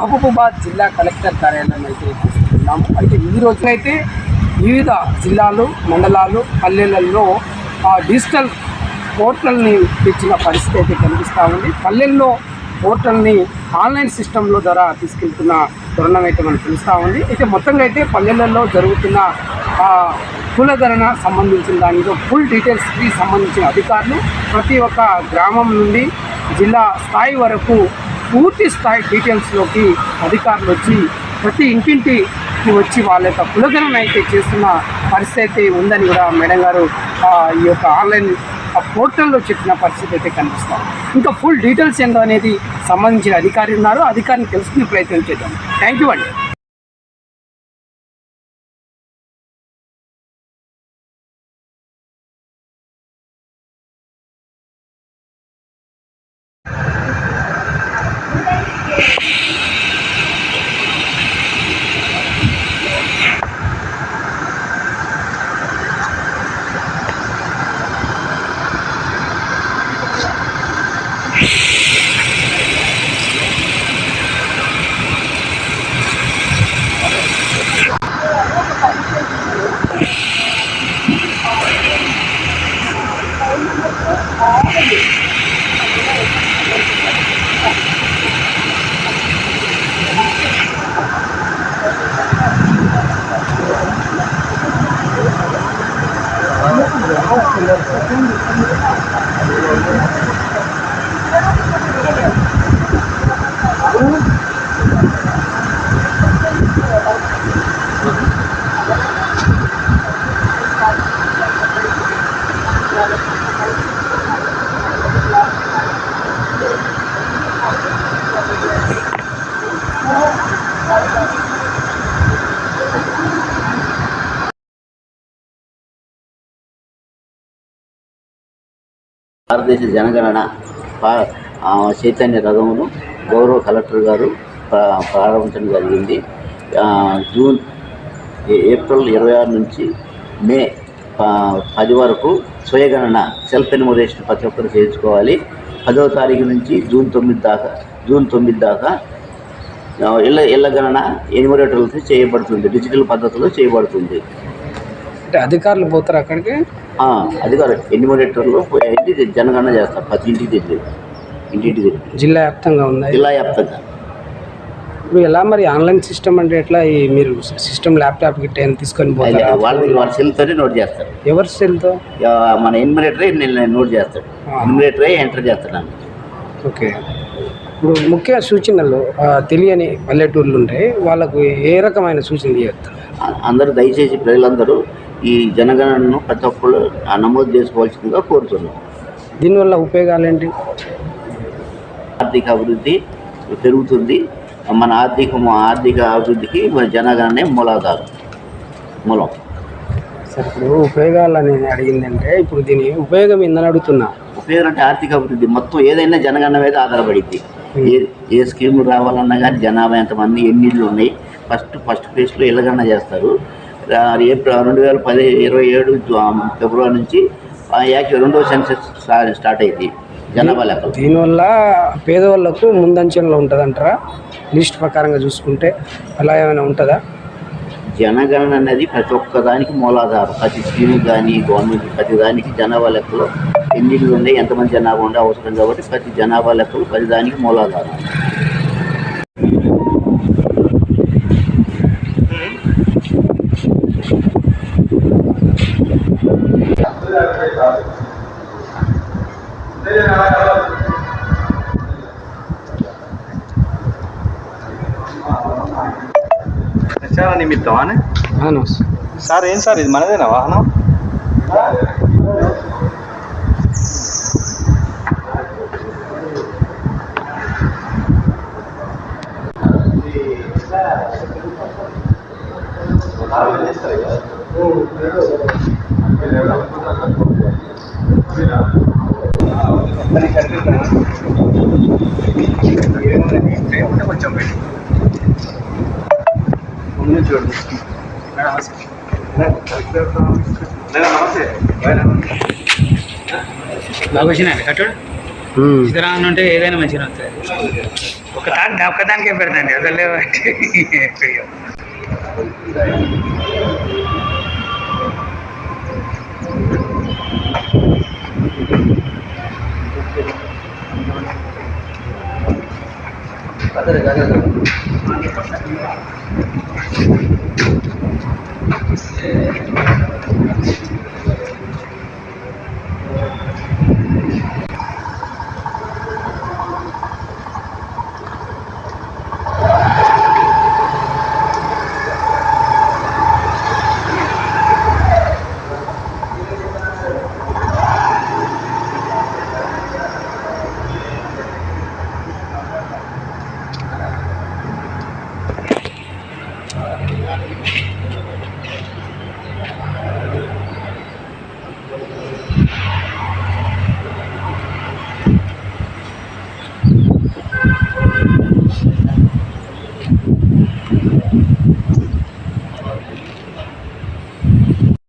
మహబూబాబాద్ జిల్లా కలెక్టర్ కార్యాలయం అయితే చూస్తున్నాము. అయితే ఈ రోజునైతే వివిధ జిల్లాలు, మండలాలు, పల్లెలలో డిజిటల్ పోర్టల్ని తెచ్చిన పరిస్థితి అయితే కనిపిస్తూ ఉంది. పల్లెల్లో పోర్టల్ని ఆన్లైన్ సిస్టంలో ద్వారా తీసుకెళ్తున్న తరుణం అయితే మనకు తెలుస్తూ ఉంది. అయితే మొత్తంగా అయితే పల్లెలలో జరుగుతున్న కులగణన సంబంధించిన దానిలో ఫుల్ డీటెయిల్స్కి సంబంధించిన అధికారులు ప్రతి ఒక్క గ్రామం నుండి జిల్లా స్థాయి వరకు పూర్తి స్థాయి డీటెయిల్స్లోకి అధికారులు వచ్చి ప్రతి ఇంటింటికి వచ్చి వాళ్ళ యొక్క కులగణన అయితే చేస్తున్న పరిస్థితి అయితే ఉందని కూడా మేడం గారు ఈ యొక్క ఆన్లైన్ పోర్టల్లో చెప్పిన పరిస్థితి అయితే కనిపిస్తాం. ఇంకా ఫుల్ డీటెయిల్స్ ఏంటో అనేది సంబంధించిన అధికారి ఉన్నారు, అధికారిని తెలుసుకునే ప్రయత్నం చేద్దాం. థ్యాంక్ యూ అండి. భారతదేశ జనగణన చైతన్య రథమును గౌరవ కలెక్టర్ గారు ప్రారంభించడం జరిగింది. ఏప్రిల్ 26 నుంచి మే 10 వరకు స్వయగణన సెల్ఫ్ ఎన్యూమరేషన్ ప్రతి ఒక్కరు చేయించుకోవాలి. 10వ తారీఖు నుంచి జూన్ 9 దాకా ఇళ్ల గణన ఎన్యూమరేటర్లతో చేయబడుతుంది, డిజిటల్ పద్ధతిలో చేయబడుతుంది. అంటే అధికారులు పోతారు అక్కడికి, అధికారులు ఎన్యూమరేటర్లు పోయి జనగణన చేస్తారు ప్రతి ఇంటికి జిల్లా వ్యాప్తంగా ఉంది. జిల్లా వ్యాప్తంగా ఇప్పుడు ఎలా మరి ఆన్లైన్ సిస్టమ్ అంటే ఎట్లా? మీరు సిస్టమ్ ల్యాప్టాప్ గిట్ట తీసుకొని పోతారు? వాళ్ళ సెల్తోనే నోట్ చేస్తారు. ఎవరి సెల్తో? మన ఎన్యూమరేటరే నోట్ చేస్తాడు, ఎన్యూమరేటరే ఎంటర్ చేస్తాడు. ఓకే. ఇప్పుడు ముఖ్య సూచనలు తెలియని పల్లెటూర్లు ఉంటాయి, వాళ్ళకు ఏ రకమైన సూచనలు చేస్తారు? అందరూ దయచేసి ప్రజలందరూ ఈ జనగణనను ప్రతి ఒక్కరు నమోదు చేసుకోవాల్సిందిగా కోరుతున్నాం. దీనివల్ల ఉపయోగాలు ఏంటి? ఆర్థిక అభివృద్ధి పెరుగుతుంది. మన ఆర్థిక అభివృద్ధికి మన జనగణనే మూలం. సరే, ఇప్పుడు ఉపయోగాలని అడిగిందంటే ఇప్పుడు దీని ఉపయోగం ఏందని అడుగుతున్నా. ఉపయోగం అంటే ఆర్థిక అభివృద్ధి మొత్తం ఏదైనా జనగణన మీద ఆధారపడింది. ఏ స్కీములు రావాలన్నా కానీ జనాభా ఎంతమంది, ఎన్ని ఇళ్ళు ఉన్నాయి, ఫస్ట్ ఫేజ్లో ఇళ్ళగణన చేస్తారు. ఏప్రిల్ 2027 ఫిబ్రవరి నుంచి రెండవ సెన్సెస్ స్టార్ట్ అయింది జనాభా లెక్కలు. దీనివల్ల పేదవాళ్ళకు ముందంచనలో ఉంటుంది అంటారా? లిస్ట్ ప్రకారంగా చూసుకుంటే అలా ఏమైనా ఉంటుందా? జనగణన అనేది ప్రతి ఒక్కదానికి మూలాధారం. ప్రతి స్కీమ్ కానీ గవర్నమెంట్ ప్రతి దానికి జనాభా లెక్కలు ఎన్ని ఇళ్ళు ఉన్నాయి, ఎంతమంది జనాభా ఉండే అవసరం కాబట్టి ప్రతి జనాభా లెక్కలు ప్రతి దానికి మూలాధారం. నిమిత్తమా సార్? ఏం సార్ ఇది మనదేనా వాహనం? కొంచెం చూడండి. నమస్తే. బాగా వచ్చినాయి కట్టడు. ఇతర అంటే ఏదైనా మంచిగా వస్తుంది. ఒక్కదానికే పెడతాండి అసలు అదే